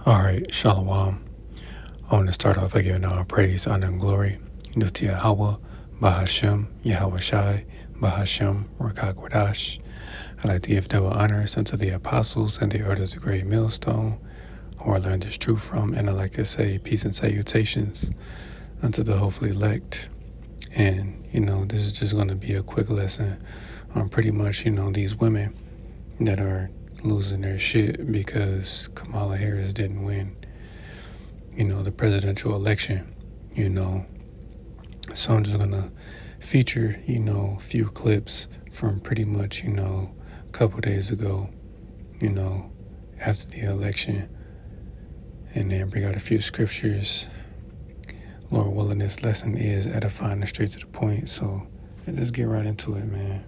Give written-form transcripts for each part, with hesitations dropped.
All right, Shalom. I want to start off by giving all praise, honor, and glory due to Yahweh, Bahashem, Yahweh Shai, Bahashem, Rakakwadash. I'd like to give double honors unto the apostles and the elders of Great Millstone, who I learned this truth from, and I'd like to say peace and salutations unto the hopefully elect. And, this is just going to be a quick lesson on pretty much, these women that are losing their shit because Kamala Harris didn't win, the presidential election, So I'm just gonna feature, a few clips from pretty much, a couple days ago, you know, after the election, and then bring out a few scriptures. Lord willing, this lesson is edifying and straight to the point, so let's get right into it, man.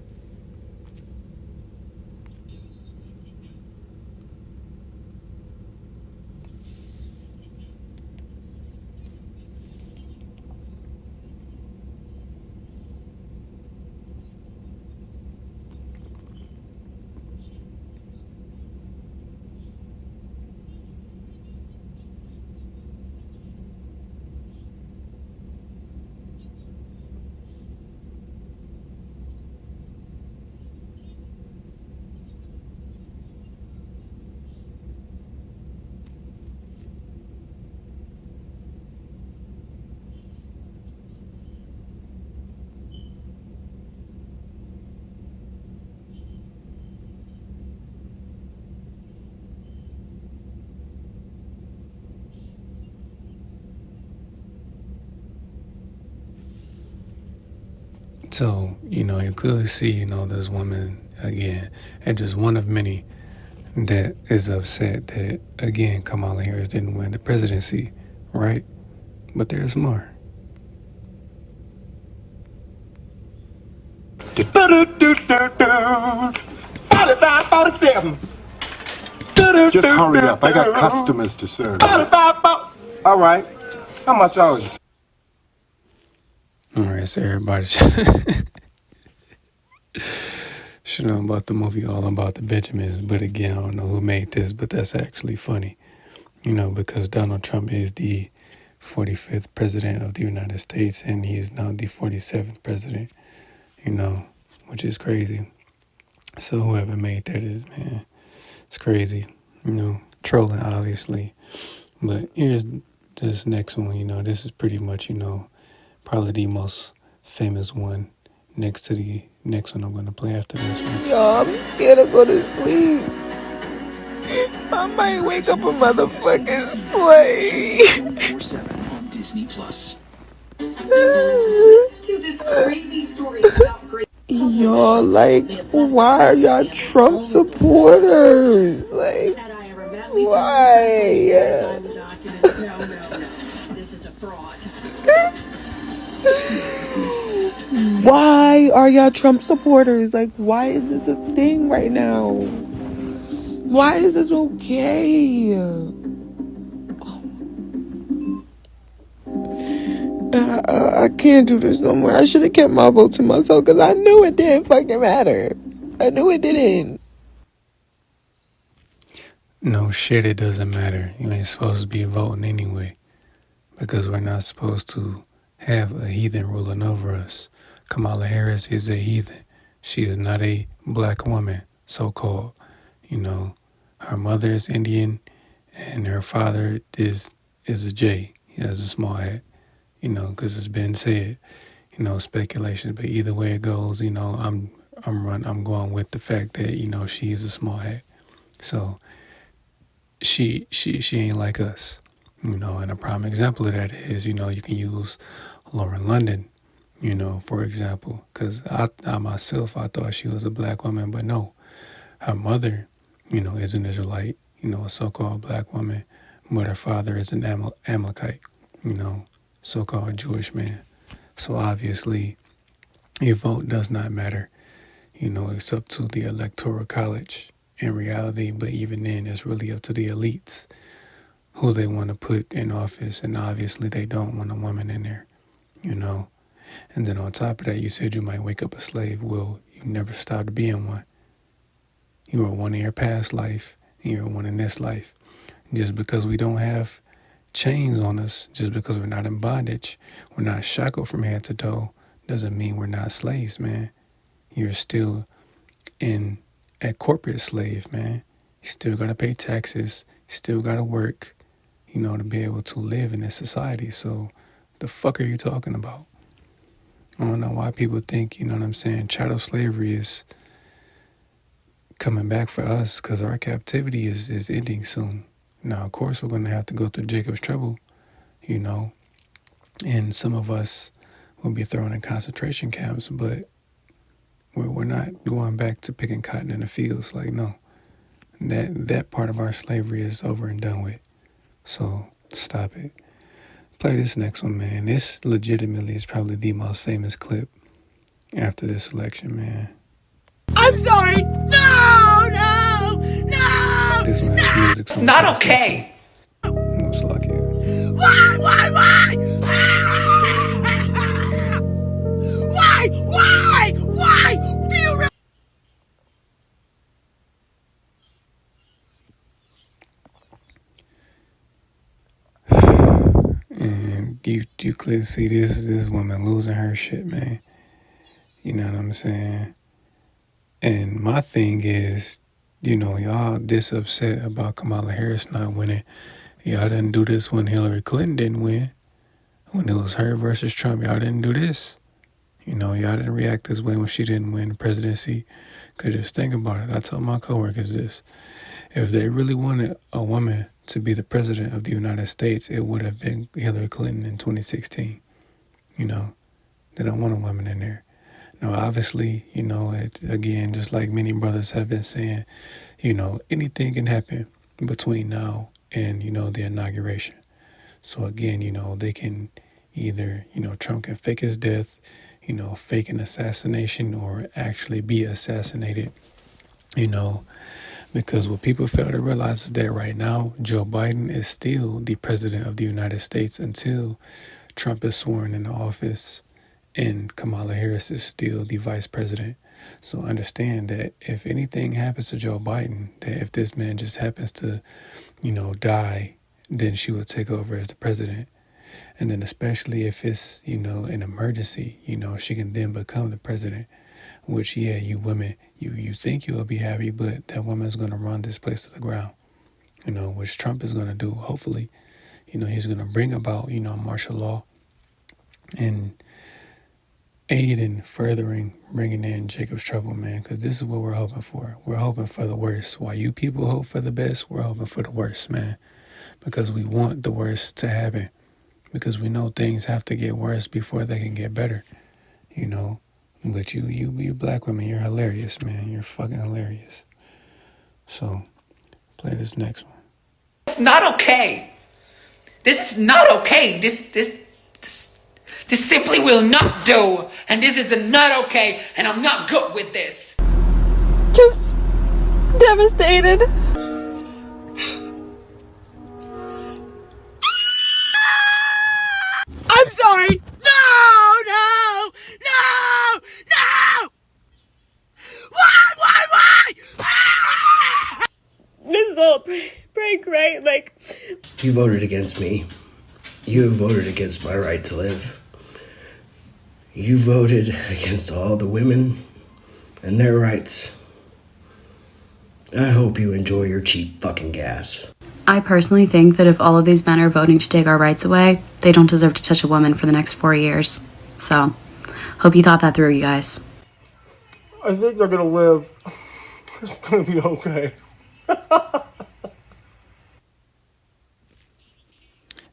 So, you clearly see, this woman, again, and just one of many that is upset that, again, Kamala Harris didn't win the presidency, right? But there's more. Just hurry up. I got customers to serve. All right. How much hours? All right, so everybody should know about the movie All About the Benjamins, but again, I don't know who made this, but that's actually funny, because Donald Trump is the 45th president of the United States, and he is now the 47th president, which is crazy. So whoever made that is, man, it's crazy, trolling, obviously. But here's this next one, this is pretty much, probably the most famous one next to the next one I'm going to play after this one. Yo, I'm scared to go to sleep. I might wake up a motherfucking slave. Disney Plus. Y'all, like, why are y'all Trump supporters? Like, why? Why are y'all Trump supporters? Like, why is this a thing right now? Why is this okay? I can't do this no more. I should have kept my vote to myself because I knew it didn't fucking matter. I knew it didn't. No shit, it doesn't matter. You ain't supposed to be voting anyway, because we're not supposed to have a heathen ruling over us. Kamala Harris is a heathen. She is not a black woman, so-called. Her mother is Indian, and her father is a J. He has a small hat, because it's been said, speculation. But either way it goes, I'm going with the fact that she's a small hat. So she ain't like us, and a prime example of that is you can use Lauren London, for example, because I myself I thought she was a black woman, but no, her mother, is an Israelite, a so-called black woman, but her father is an Amalekite, so-called Jewish man. So obviously, your vote does not matter. It's up to the Electoral College in reality, but even then, it's really up to the elites who they want to put in office, and obviously they don't want a woman in there, And then on top of that, you said you might wake up a slave. Well, you never stopped being one. You were one in your past life, and you're one in this life. Just because we don't have chains on us, just because we're not in bondage, we're not shackled from head to toe, doesn't mean we're not slaves, man. You're still in a corporate slave, man. You still gotta pay taxes, you still gotta work, to be able to live in this society. So the fuck are you talking about? I don't know why people think, chattel slavery is coming back for us, because our captivity is ending soon. Now, of course, we're going to have to go through Jacob's trouble, and some of us will be thrown in concentration camps, but we're not going back to picking cotton in the fields. Like, no, that part of our slavery is over and done with. So stop it. Play this next one, man. This legitimately is probably the most famous clip after this election, man. I'm sorry. No. This one has music. So Not okay. Most lucky. Why? Why? Do you really? And you clearly see this woman losing her shit, man. You know what I'm saying? And my thing is, y'all this upset about Kamala Harris not winning. Y'all didn't do this when Hillary Clinton didn't win. When it was her versus Trump, y'all didn't do this. Y'all didn't react this way when she didn't win the presidency. Because just think about it. I told my coworkers this. If they really wanted a woman to be the president of the United States, it would have been Hillary Clinton in 2016. They don't want a woman in there. Now, obviously, again, just like many brothers have been saying, anything can happen between now and, the inauguration. So again, they can either, Trump can fake his death, fake an assassination, or actually be assassinated, because what people fail to realize is that right now, Joe Biden is still the president of the United States until Trump is sworn into office, and Kamala Harris is still the vice president. So understand that if anything happens to Joe Biden, that if this man just happens to, die, then she will take over as the president. And then especially if it's, an emergency, she can then become the president, which, yeah, you women, you think you'll be happy, but that woman's going to run this place to the ground, which Trump is going to do, hopefully. He's going to bring about, martial law and aid in furthering bringing in Jacob's trouble, man, because this is what we're hoping for. We're hoping for the worst. While you people hope for the best, we're hoping for the worst, man, because we want the worst to happen, because we know things have to get worse before they can get better, But you black women, you're hilarious, man. You're fucking hilarious. So, play this next one. It's not okay. This is not okay. This simply will not do. And this is not okay. And I'm not good with this. Just devastated. I'm sorry. No. Why? This is all break, right? Like, you voted against me. You voted against my right to live. You voted against all the women and their rights. I hope you enjoy your cheap fucking gas. I personally think that if all of these men are voting to take our rights away, they don't deserve to touch a woman for the next 4 years. So, hope you thought that through, you guys. I think they're gonna live. It's gonna be okay.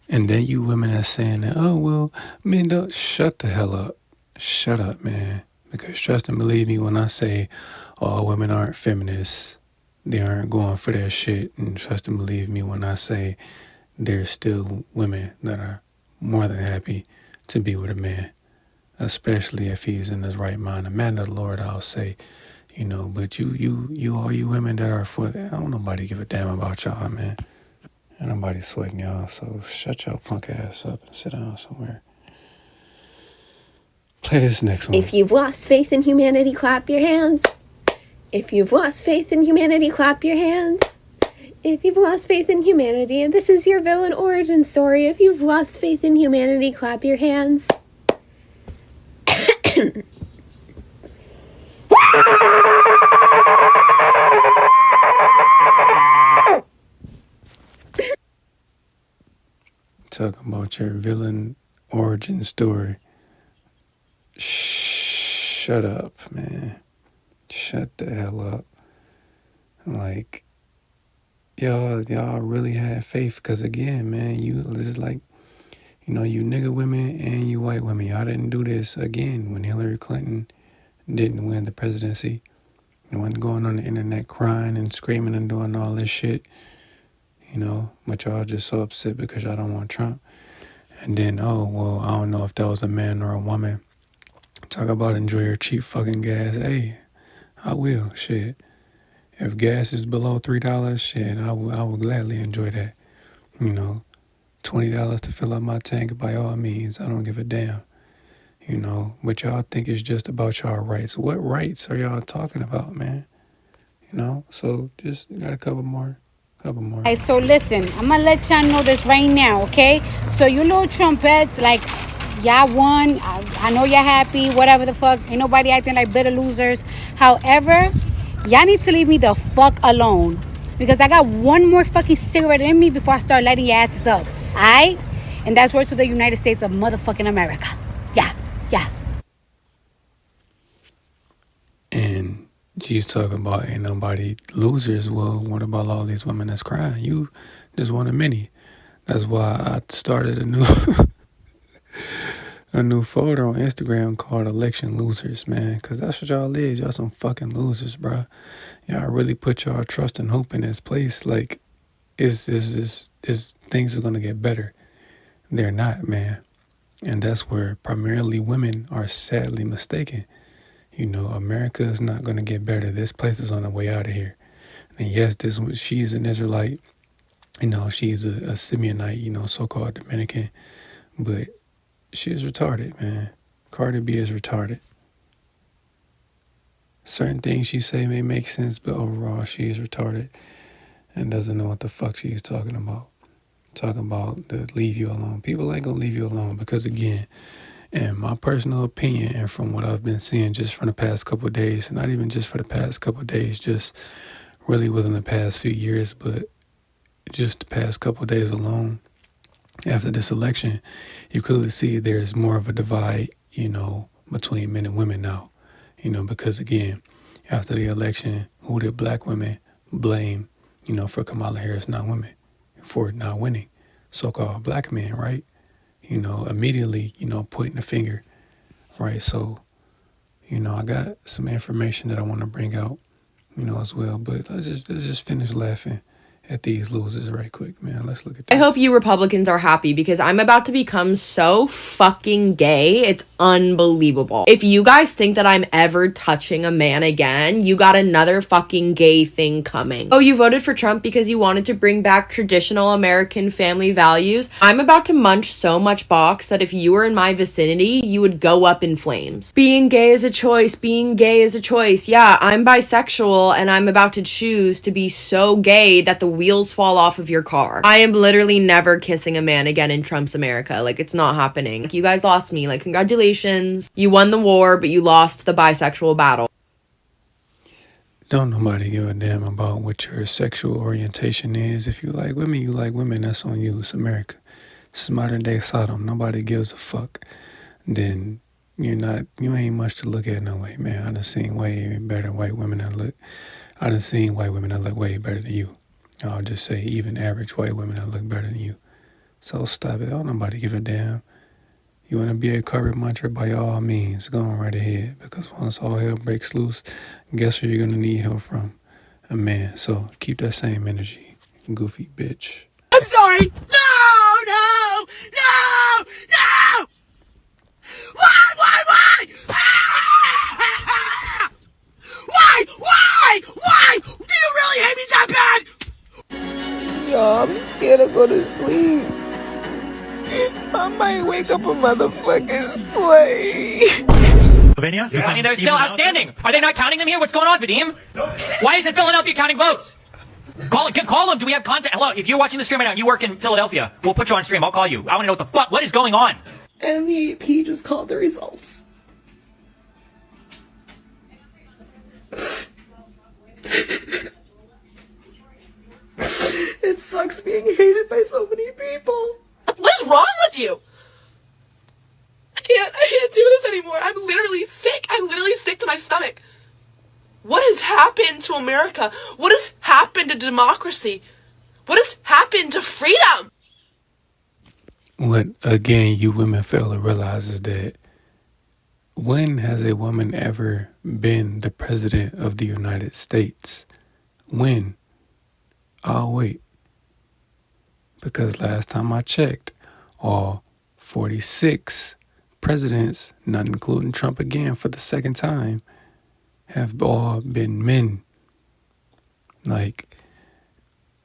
And then you women are saying that, oh, well, men don't, shut the hell up. Shut up, man. Because trust and believe me when I say all women aren't feminists. They aren't going for their shit. And trust and believe me when I say there's still women that are more than happy to be with a man, especially if he's in his right mind. A man of the Lord, I'll say, but you all you women that are for that, I don't nobody give a damn about y'all, man. Ain't nobody sweating y'all, so shut your punk ass up and sit down somewhere. Play this next one. If you've lost faith in humanity, clap your hands. If you've lost faith in humanity, clap your hands. If you've lost faith in humanity, and this is your villain origin story, if you've lost faith in humanity, clap your hands. Talking about your villain origin story. Shut up, man. Shut the hell up. Like, y'all really have faith, because again, man, this is like, you know, you nigga women and you white women, y'all didn't do this again when Hillary Clinton didn't win the presidency. You wasn't going on the internet crying and screaming and doing all this shit, you know, but y'all just so upset because y'all don't want Trump. And then, oh, well, I don't know if that was a man or a woman. Talk about enjoy your cheap fucking gas. Hey, I will, shit. If gas is below $3, shit, I will gladly enjoy that. You know, $20 to fill up my tank, by all means, I don't give a damn. You know, but y'all think it's just about y'all rights. What rights are y'all talking about, man? You know, so just got a couple more. Hey, so listen, I'm gonna let y'all know this right now, okay? So you little trumpets, like, y'all won. I know y'all happy, whatever the fuck. Ain't nobody acting like bitter losers. However, y'all need to leave me the fuck alone, because I got one more fucking cigarette in me before I start lighting your asses up, alright? And that's word to the United States of motherfucking America. Yeah. And she's talking about ain't nobody losers. Well, what about all these women that's crying? You just one of many. That's why I started a new photo on Instagram called Election Losers, man. Because that's what y'all is. Y'all some fucking losers, bro. Y'all really put y'all trust and hope in this place. Like, things are going to get better. They're not, man. And that's where primarily women are sadly mistaken. You know, America is not going to get better. This place is on the way out of here. And yes, she's an Israelite. You know, she's a Simeonite, you know, so-called Dominican. But she is retarded, man. Cardi B is retarded. Certain things she say may make sense, but overall she is retarded and doesn't know what the fuck she is talking about. Talking about the leave you alone. People ain't gonna leave you alone because, again, in my personal opinion and from what I've been seeing just from the past couple of days, and not even just for the past couple of days, just really within the past few years, but just the past couple of days alone, after this election, you clearly see there's more of a divide, you know, between men and women now. You know, because again, after the election, who did black women blame, you know, for Kamala Harris not women, for not winning? So-called black men, right? You know, immediately, you know, pointing the finger, right? So, you know, I got some information that I want to bring out, you know, as well. But let's just finish laughing at these losers right quick, man. Let's look at this. I hope you Republicans are happy because I'm about to become so fucking gay. It's unbelievable. If you guys think that I'm ever touching a man again, you got another fucking gay thing coming. Oh, you voted for Trump because you wanted to bring back traditional American family values? I'm about to munch so much box that if you were in my vicinity, you would go up in flames. Being gay is a choice. Being gay is a choice. Yeah, I'm bisexual and I'm about to choose to be so gay that the wheels fall off of your car. I am literally never kissing a man again in Trump's America. Like, it's not happening. Like, you guys lost me. Like, congratulations. You won the war, but you lost the bisexual battle. Don't nobody give a damn about what your sexual orientation is. If you like women, you like women. That's on you. It's America. It's modern day Sodom. Nobody gives a fuck. Then you ain't much to look at no way, man. I done seen way better white women that look. I done seen white women that look way better than you. I'll just say even average white women that look better than you. So stop it. Don't nobody give a damn. You want to be a carpet muncher, by all means, go on right ahead. Because once all hell breaks loose, guess where you're going to need help from? A man. So keep that same energy, goofy bitch. I'm sorry. No! Why? Why? Do you really hate me that bad? Yo, I'm scared to go to sleep. I might wake up a motherfucking slave. Lavinia? I mean, they're still outstanding. Are they not counting them here? What's going on, Vadim? Why isn't Philadelphia counting votes? Call him. Do we have contact? Hello, if you're watching the stream right now and you work in Philadelphia, we'll put you on stream. I'll call you. I want to know what the fuck, what is going on? And the AP just called the results. It sucks being hated by so many people. What is wrong with you? I can't do this anymore. I'm literally sick. I'm literally sick to my stomach. What has happened to America? What has happened to democracy? What has happened to freedom? What, again, you women fail to realize is that when has a woman ever been the president of the United States? When? I'll wait. Because last time I checked, all 46 presidents, not including Trump again for the second time, have all been men. Like,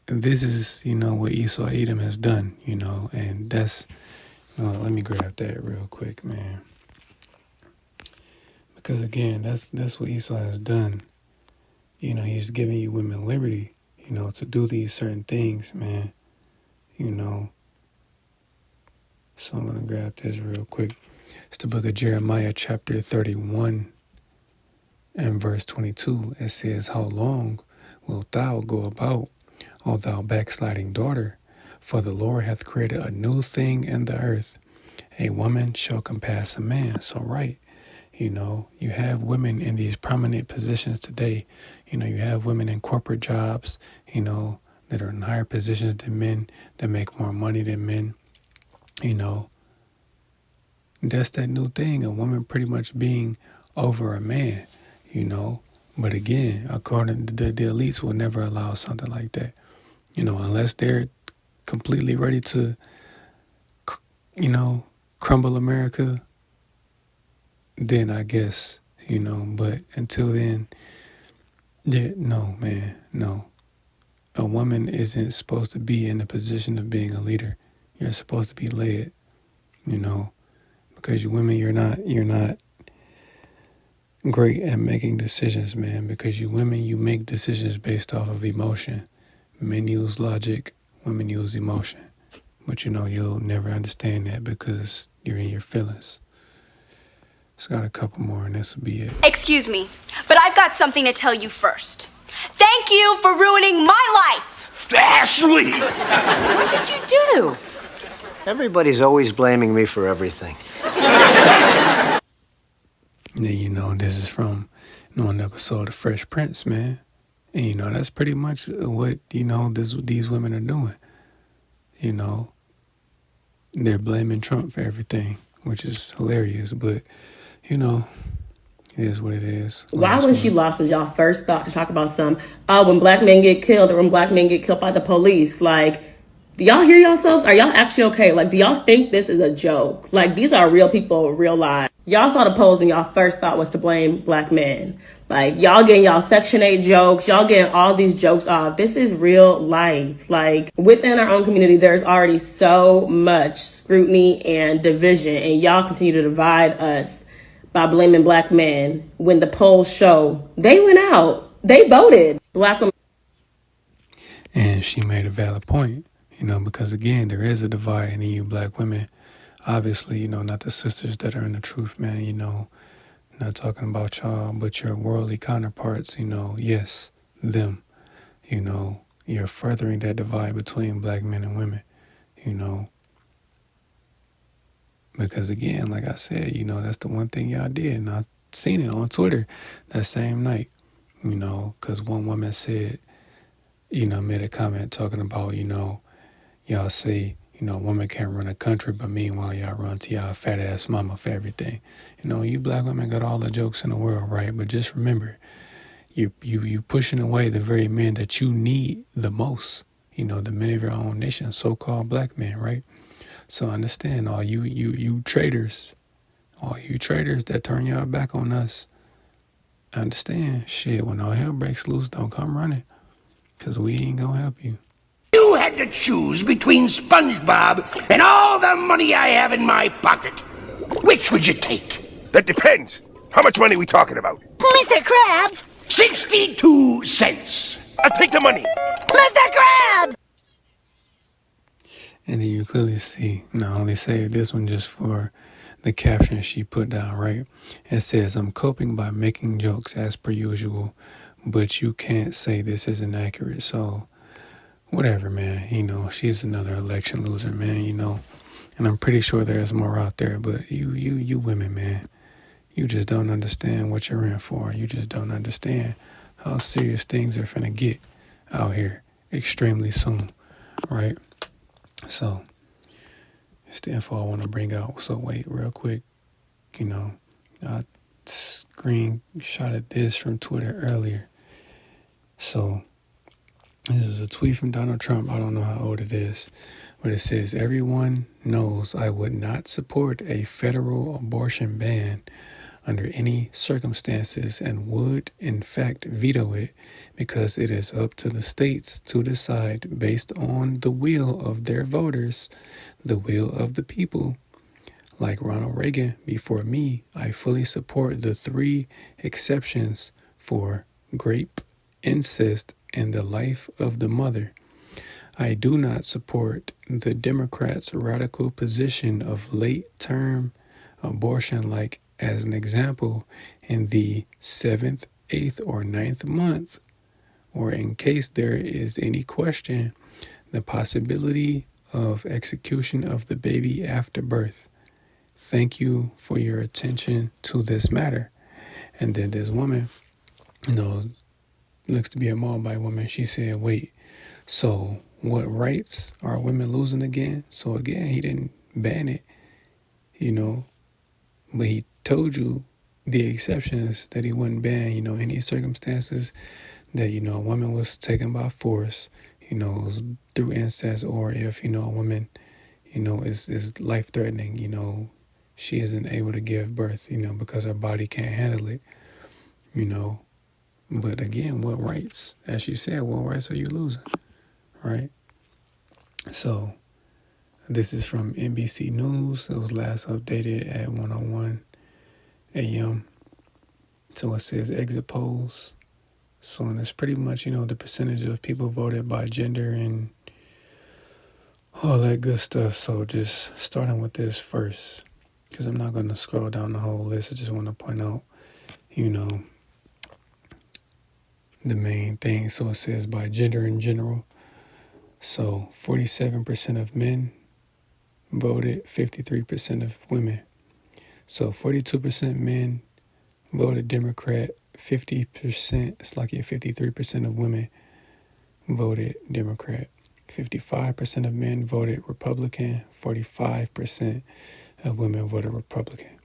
this is, what Esau Edom has done, and that's, let me grab that real quick, man. Because again, that's what Esau has done. He's giving you women liberty, to do these certain things, man. So I'm going to grab this real quick. It's the book of Jeremiah, chapter 31 and verse 22. It says, "How long wilt thou go about, O thou backsliding daughter? For the Lord hath created a new thing in the earth. A woman shall compass a man." So right, you have women in these prominent positions today. You have women in corporate jobs, that are in higher positions than men, that make more money than men. That's that new thing, a woman pretty much being over a man, But again, according to the elites will never allow something like that, unless they're completely ready to, crumble America, then I guess, but until then, no, man, no. A woman isn't supposed to be in the position of being a leader. You're supposed to be led, because you women, you're not great at making decisions, man, because you women, you make decisions based off of emotion. Men use logic, women use emotion. But you'll never understand that because you're in your feelings. It's got a couple more and this will be it. Excuse me, but I've got something to tell you first. Thank you for ruining my life! Ashley! What did you do? Everybody's always blaming me for everything. Yeah, this is from an episode of Fresh Prince, man. And that's pretty much what, these women are doing. They're blaming Trump for everything, which is hilarious, but, it is what it is. Why, when she lost, was y'all first thought to talk about when black men get killed or when black men get killed by the police? Like, do y'all hear yourselves? Are y'all actually okay? Like, do y'all think this is a joke? Like, these are real people, real lives. Y'all saw the polls and y'all first thought was to blame black men. Like, y'all getting y'all Section 8 jokes. Y'all getting all these jokes off. This is real life. Like, within our own community, there's already so much scrutiny and division. And y'all continue to divide us by blaming black men when the polls show they went out. They voted. Black women. And she made a valid point, because again, there is a divide in you black women. Obviously, not the sisters that are in the truth, man, not talking about y'all, but your worldly counterparts, yes, them, you're furthering that divide between black men and women, because again, like I said, that's the one thing y'all did, and I seen it on Twitter that same night, because one woman said, made a comment talking about, y'all say, a woman can't run a country, but meanwhile, y'all run to y'all fat ass mama for everything. You black women got all the jokes in the world, right? But just remember, you pushing away the very men that you need the most. The men of your own nation, so-called black men, right? So understand, all you traitors, that turn y'all back on us. Understand, shit, when all hell breaks loose, don't come running, because we ain't gonna help you. You had to choose between SpongeBob and all the money I have in my pocket. Which would you take? That depends. How much money are we talking about? Mr. Krabs! 62 cents. I'll take the money. Mr. Krabs! And then you clearly see, now I only say this one just for the caption she put down, right? It says, I'm coping by making jokes as per usual, but you can't say this isn't accurate. So whatever, man, she's another election loser, man, and I'm pretty sure there's more out there, but you women, man, you just don't understand what you're in for. You just don't understand how serious things are finna get out here extremely soon, right? So it's the info I want to bring out. So wait, real quick, I screenshotted this from Twitter earlier. So this is a tweet from Donald Trump. I don't know how old it is, but it says, everyone knows I would not support a federal abortion ban under any circumstances and would, in fact, veto it because it is up to the states to decide based on the will of their voters, the will of the people. Like Ronald Reagan before me, I fully support the 3 exceptions for rape, incest, and the life of the mother. I do not support the Democrats' radical position of late-term abortion, like, as an example, in the 7th, 8th, or 9th month, or in case there is any question, the possibility of execution of the baby after birth. Thank you for your attention to this matter. And then this woman, looks to be a Moabite woman. She said, wait, so what rights are women losing again? So again, he didn't ban it, but he told you the exceptions that he wouldn't ban, any circumstances that, a woman was taken by force, it was through incest, or if, a woman, is life-threatening, she isn't able to give birth, because her body can't handle it, But again, what rights? As she said, what rights are you losing, right? So this is from NBC News. It was last updated at 1:01 a.m. So it says exit polls. So and it's pretty much, the percentage of people voted by gender and all that good stuff. So just starting with this first, because I'm not going to scroll down the whole list. I just want to point out, the main thing. So it says by gender in general. So 47% of men voted, 53% of women. So 42% men voted Democrat, 50%, it's like 53% of women voted Democrat. 55% of men voted Republican, 45% of women voted Republican,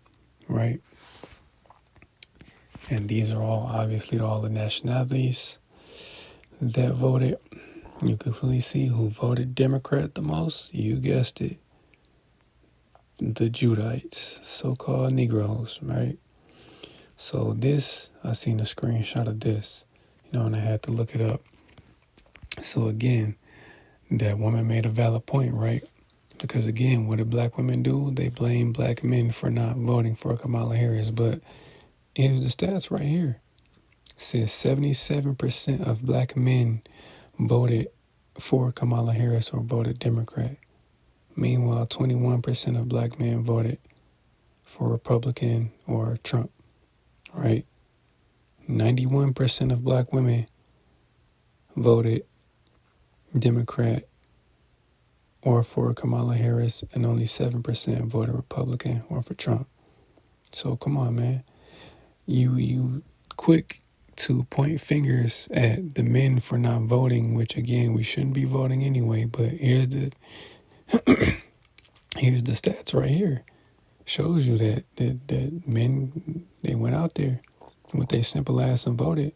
right? And these are all, obviously, all the nationalities that voted. You can clearly see who voted Democrat the most. You guessed it. The Judites, so-called Negroes, right? So this, I seen a screenshot of this, and I had to look it up. So again, that woman made a valid point, right? Because again, what do black women do? They blame black men for not voting for Kamala Harris. But here's the stats right here. It says 77% of black men voted for Kamala Harris or voted Democrat. Meanwhile, 21% of black men voted for Republican or Trump, right? 91% of black women voted Democrat or for Kamala Harris, and only 7% voted Republican or for Trump. So come on, man. You quick to point fingers at the men for not voting, which again, we shouldn't be voting anyway, but here's the stats right here. Shows you that men, they went out there with their simple ass and voted,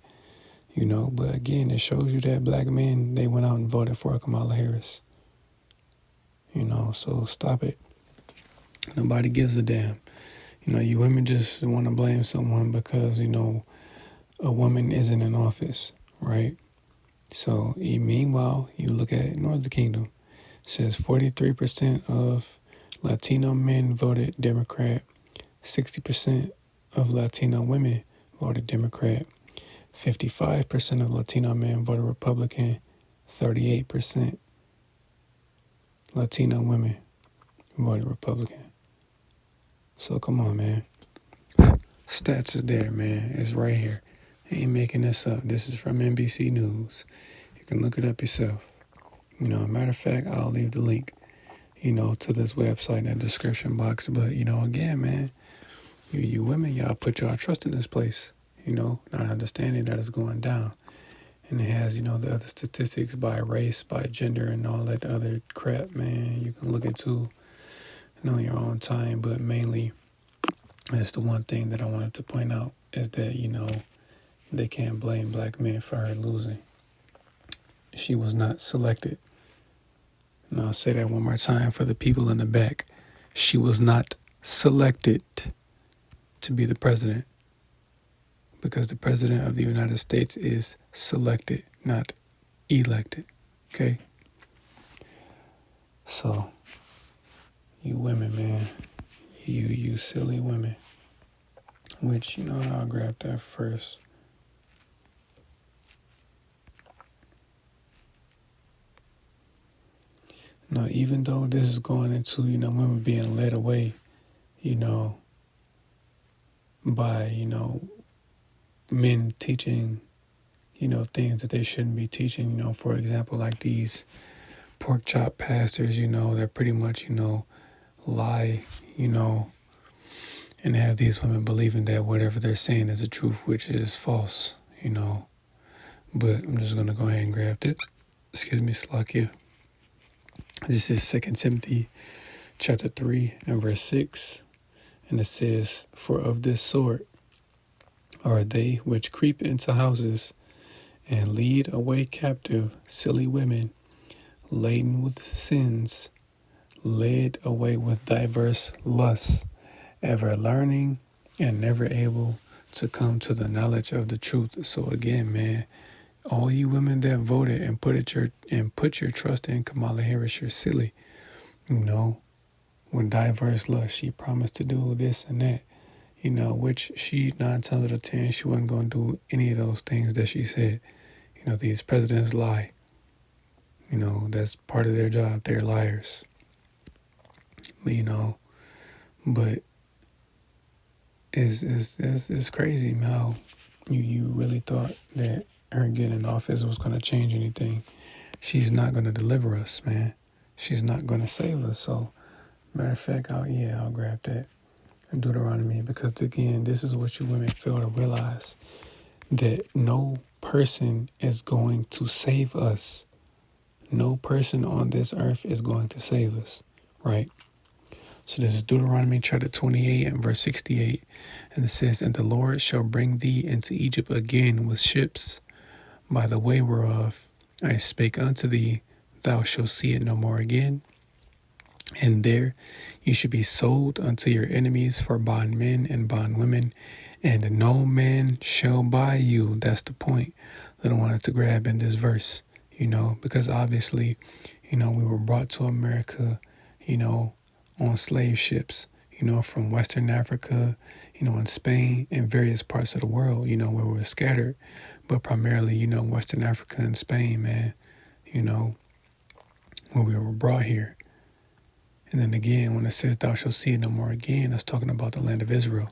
but again, it shows you that black men, they went out and voted for Kamala Harris. So stop it. Nobody gives a damn. You women just want to blame someone because, a woman isn't in office, right? So meanwhile, you look at Northern Kingdom. It says 43% of Latino men voted Democrat, 60% of Latino women voted Democrat, 55% of Latino men voted Republican, 38% Latino women voted Republican. So come on, man. Stats is there, man. It's right here. I ain't making this up. This is from NBC News. You can look it up yourself. Matter of fact, I'll leave the link, to this website in the description box. But, again, man, you women, y'all put y'all trust in this place, not understanding that it's going down. And it has, the other statistics by race, by gender, and all that other crap, man. You can look into on your own time. But mainly, that's the one thing that I wanted to point out is that, they can't blame black men for her losing. She was not selected. And I'll say that one more time for the people in the back. She was not selected to be the president, because the president of the United States is selected, not elected. Okay? So, you women, man, you silly women, which, I'll grab that first. No, even though this is going into, women being led away, by, men teaching, things that they shouldn't be teaching, for example, like these pork chop pastors, that pretty much, lie, and have these women believing that whatever they're saying is the truth, which is false, But I'm just going to go ahead and grab it. Excuse me, Slakia. This is 2 Timothy chapter 3 and verse 6. And it says, "For of this sort are they which creep into houses and lead away captive silly women, laden with sins, led away with diverse lusts, ever learning and never able to come to the knowledge of the truth." So again, man, all you women that voted and put your trust in Kamala Harris, you're silly. With diverse lust, she promised to do this and that, which she 9 times out of 10, she wasn't going to do any of those things that she said. These presidents lie. That's part of their job. They're liars. But it's crazy how you really thought that her getting in office was going to change anything. She's not going to deliver us, man. She's not going to save us. So, matter of fact, I'll grab that in Deuteronomy, because again, this is what you women fail to realize, that no person is going to save us. No person on this earth is going to save us, right? So this is Deuteronomy chapter 28 and verse 68. And it says, "And the Lord shall bring thee into Egypt again with ships, by the way whereof I spake unto thee, thou shalt see it no more again. And there you should be sold unto your enemies for bondmen and bondwomen, and no man shall buy you." That's the point that I wanted to grab in this verse, because obviously, we were brought to America, on slave ships, from Western Africa, in Spain and various parts of the world, where we were scattered, but primarily, Western Africa and Spain, man, when we were brought here. And then again, when it says thou shalt see it no more again, that's talking about the land of Israel,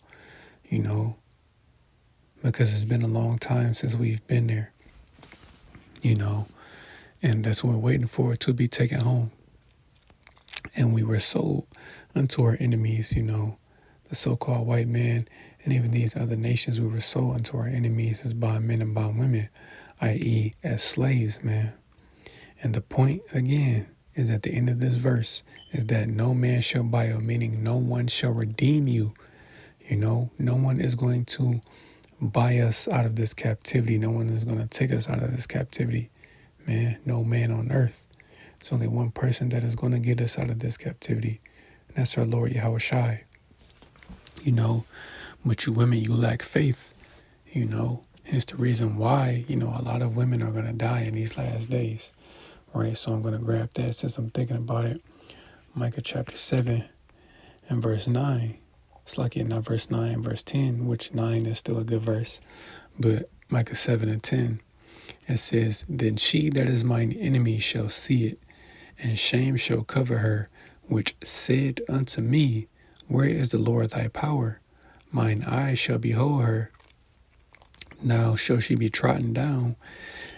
because it's been a long time since we've been there, and that's what we're waiting for, it to be taken home. And we were sold unto our enemies, the so-called white man, and even these other nations, we were sold unto our enemies as bondmen and bondwomen, i.e. as slaves, man. And the point, again, is at the end of this verse, is that no man shall buy you, meaning no one shall redeem you. No one is going to buy us out of this captivity. No one is going to take us out of this captivity, man. No man on earth. There's only one person that is going to get us out of this captivity, and that's our Lord Yahushua. But you women, you lack faith, Hence the reason why, a lot of women are going to die in these last days, right? So I'm going to grab that since I'm thinking about it. Micah chapter 7 and verse 9. It's like not verse 9, verse 10, which 9 is still a good verse, but Micah 7 and 10. It says, then she that is mine enemy shall see it, and shame shall cover her, which said unto me, where is the Lord thy power? Mine eyes shall behold her. Now shall she be trodden down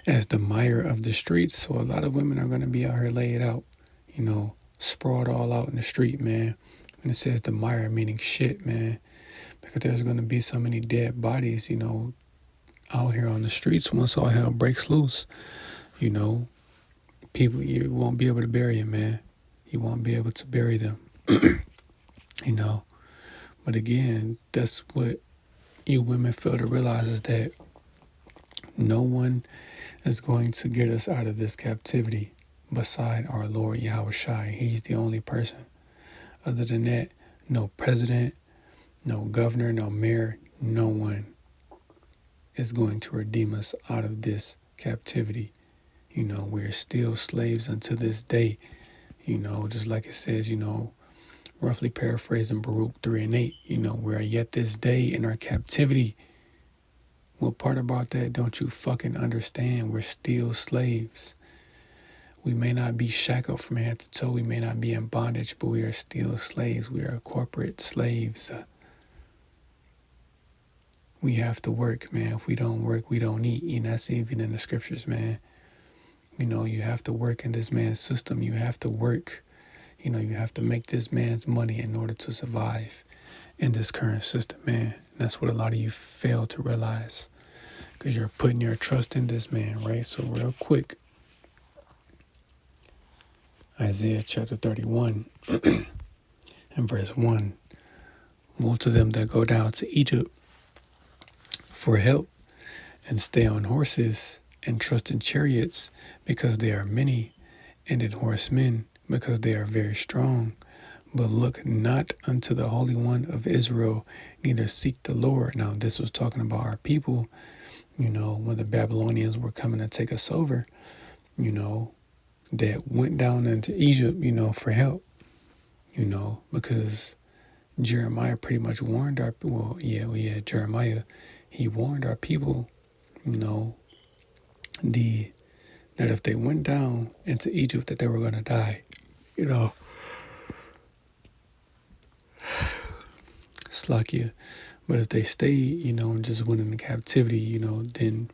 as the mire of the streets. So a lot of women are going to be out here laid out, sprawled all out in the street, man. And it says the mire, meaning shit, man. Because there's going to be so many dead bodies, out here on the streets once all hell breaks loose. People, you won't be able to bury them, man. You won't be able to bury them. But again, that's what you women fail to realize, is that no one is going to get us out of this captivity beside our Lord Yahweh Shai. He's the only person. Other than that, no president, no governor, no mayor, no one is going to redeem us out of this captivity. We're still slaves unto this day. Just like it says, roughly paraphrasing Baruch 3:8, we're yet this day in our captivity. What part about that don't you fucking understand? We're still slaves. We may not be shackled from head to toe. We may not be in bondage, but we are still slaves. We are corporate slaves. We have to work, man. If we don't work, we don't eat. And that's even in the scriptures, man. You have to work in this man's system. You have to work. You have to make this man's money in order to survive in this current system, man. That's what a lot of you fail to realize, because you're putting your trust in this man, right? So real quick, Isaiah chapter 31 and verse 1. Woe to them that go down to Egypt for help and stay on horses and trust in chariots, because they are many, and in horsemen, because they are very strong. But look not unto the Holy One of Israel, neither seek the Lord. Now, this was talking about our people, when the Babylonians were coming to take us over, that went down into Egypt, for help, because Jeremiah pretty much warned Jeremiah, he warned our people, that if they went down into Egypt, that they were going to die, Slakia. But if they stayed, and just went into captivity, then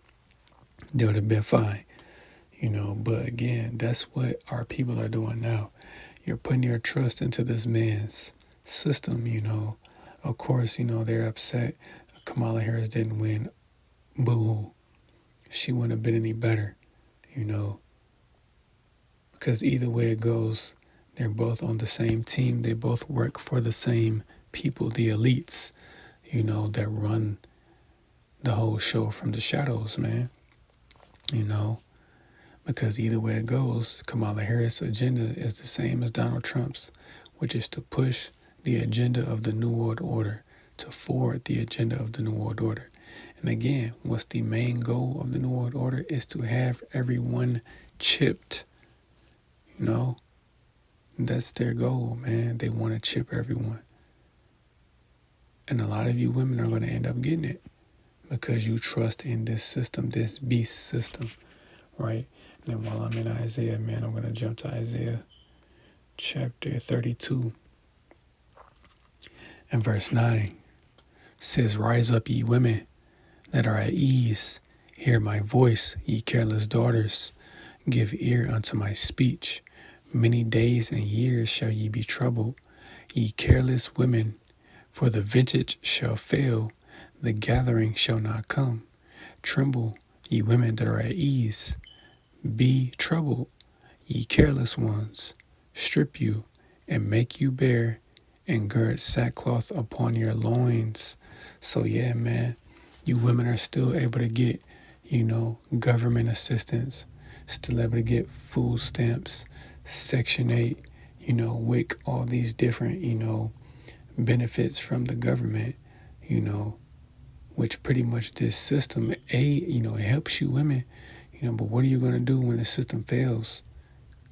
they would have been fine, But again, that's what our people are doing now. You're putting your trust into this man's system, Of course, they're upset. Kamala Harris didn't win. Boo. She wouldn't have been any better, Because either way it goes, they're both on the same team. They both work for the same people, the elites, that run the whole show from the shadows, man. Because either way it goes, Kamala Harris' agenda is the same as Donald Trump's, which is to push the agenda of the New World Order, to forward the agenda of the New World Order. And again, what's the main goal of the New World Order? Is to have everyone chipped. That's their goal, man. They want to chip everyone. And a lot of you women are going to end up getting it, because you trust in this system, this beast system, right? And then while I'm in Isaiah, man, I'm going to jump to Isaiah chapter 32 and verse 9. It says, rise up, ye women that are at ease. Hear my voice, ye careless daughters. Give ear unto my speech. Many days and years shall ye be troubled, ye careless women, for the vintage shall fail, the gathering shall not come. Tremble, ye women that are at ease. Be troubled, ye careless ones. Strip you, and make you bare, and gird sackcloth upon your loins. So yeah, man, you women are still able to get, government assistance, still able to get food stamps, Section 8, WIC, all these different, benefits from the government, which pretty much this system, it helps you women, but what are you going to do when the system fails?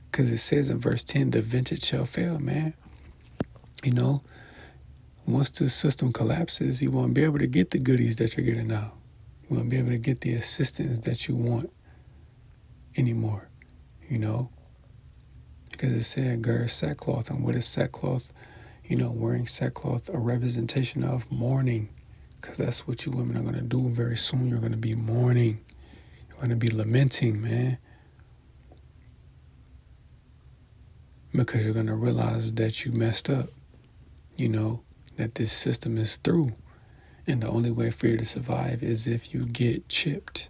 Because it says in verse 10, the vintage shall fail, man. Once the system collapses, you won't be able to get the goodies that you're getting now. You won't be able to get the assistance that you want, anymore, you know? Because it said gird sackcloth, and what is sackcloth? You know, wearing sackcloth, a representation of mourning, because that's what you women are going to do very soon. You're going to be mourning. You're going to be lamenting, man. Because you're going to realize that you messed up, you know, that this system is through. And the only way for you to survive is if you get chipped.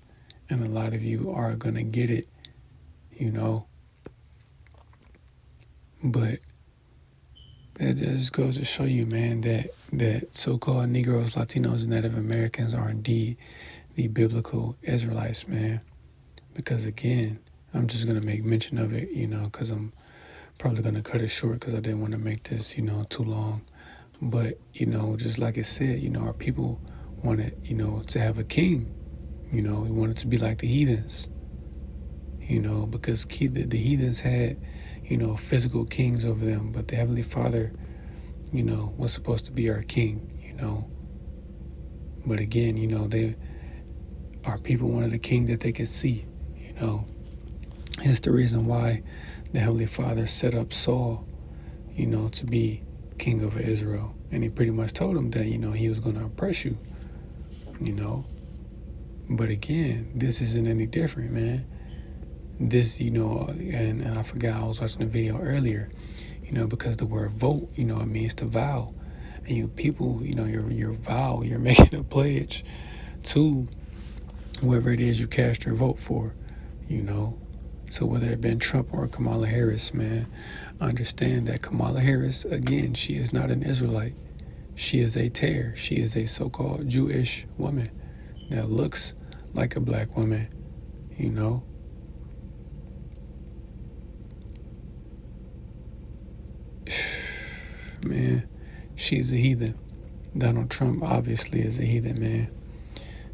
And a lot of you are going to get it, you know. But it just goes to show you, man, that so-called Negroes, Latinos, and Native Americans are indeed the biblical Israelites, man. Because again, I'm just going to make mention of it, you know, because I'm probably going to cut it short because I didn't want to make this, you know, too long. But, you know, just like it said, you know, our people wanted, you know, to have a king. You know, we wanted to be like the heathens, you know, because the heathens had, you know, physical kings over them. But the Heavenly Father, you know, was supposed to be our king, you know. But again, you know, our people wanted a king that they could see, you know. It's the reason why the Heavenly Father set up Saul, you know, to be king over Israel. And he pretty much told him that, you know, he was going to oppress you, you know. But again, this isn't any different, man. This, you know, and I forgot, I was watching a video earlier, you know, because the word vote, you know, it means to vow. And you people, you know, your vow, you're making a pledge to whoever it is you cast your vote for, you know. So whether it been Trump or Kamala Harris, man, understand that Kamala Harris, again, she is not an Israelite. She is a tear. She is a so-called Jewish woman that looks like a black woman, you know. Man, she's a heathen. Donald Trump obviously is a heathen, man,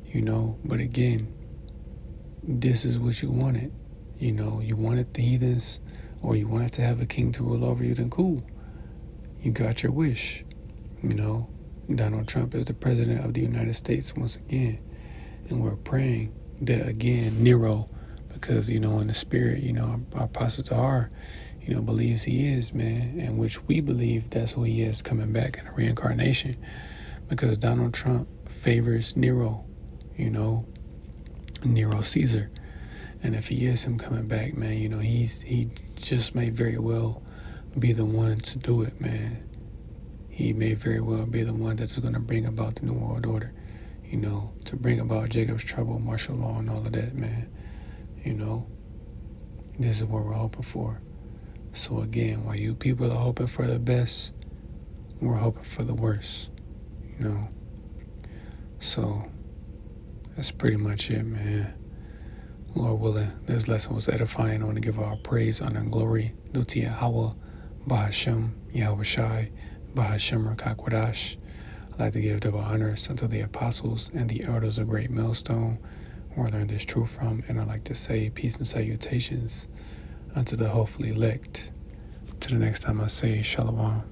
you know. But again, this is what you wanted. You know, you wanted the heathens, or you wanted to have a king to rule over you, then cool. You got your wish, you know. Donald Trump is the president of the United States once again. And we're praying that, again, Nero, because, you know, in the spirit, you know, our Apostle Tahar, you know, believes he is, man, and which we believe that's who he is coming back in a reincarnation. Because Donald Trump favors Nero, you know, Nero Caesar. And if he is him coming back, man, you know, he just may very well be the one to do it, man. He may very well be the one that's going to bring about the New World Order, you know, to bring about Jacob's trouble, martial law, and all of that, man. You know, this is what we're hoping for. So again, while you people are hoping for the best, we're hoping for the worst, you know. So that's pretty much it, man. Lord willing, this lesson was edifying. I want to give our praise, honor, and glory due to Yahweh, Bahashem, Yahweh Shai, Bahashem Rakakwadash. I'd like to give double honors unto the apostles and the elders of Great Millstone, where I learned this truth from. And I'd like to say peace and salutations unto the hopefully elect. Till the next time I say Shalom.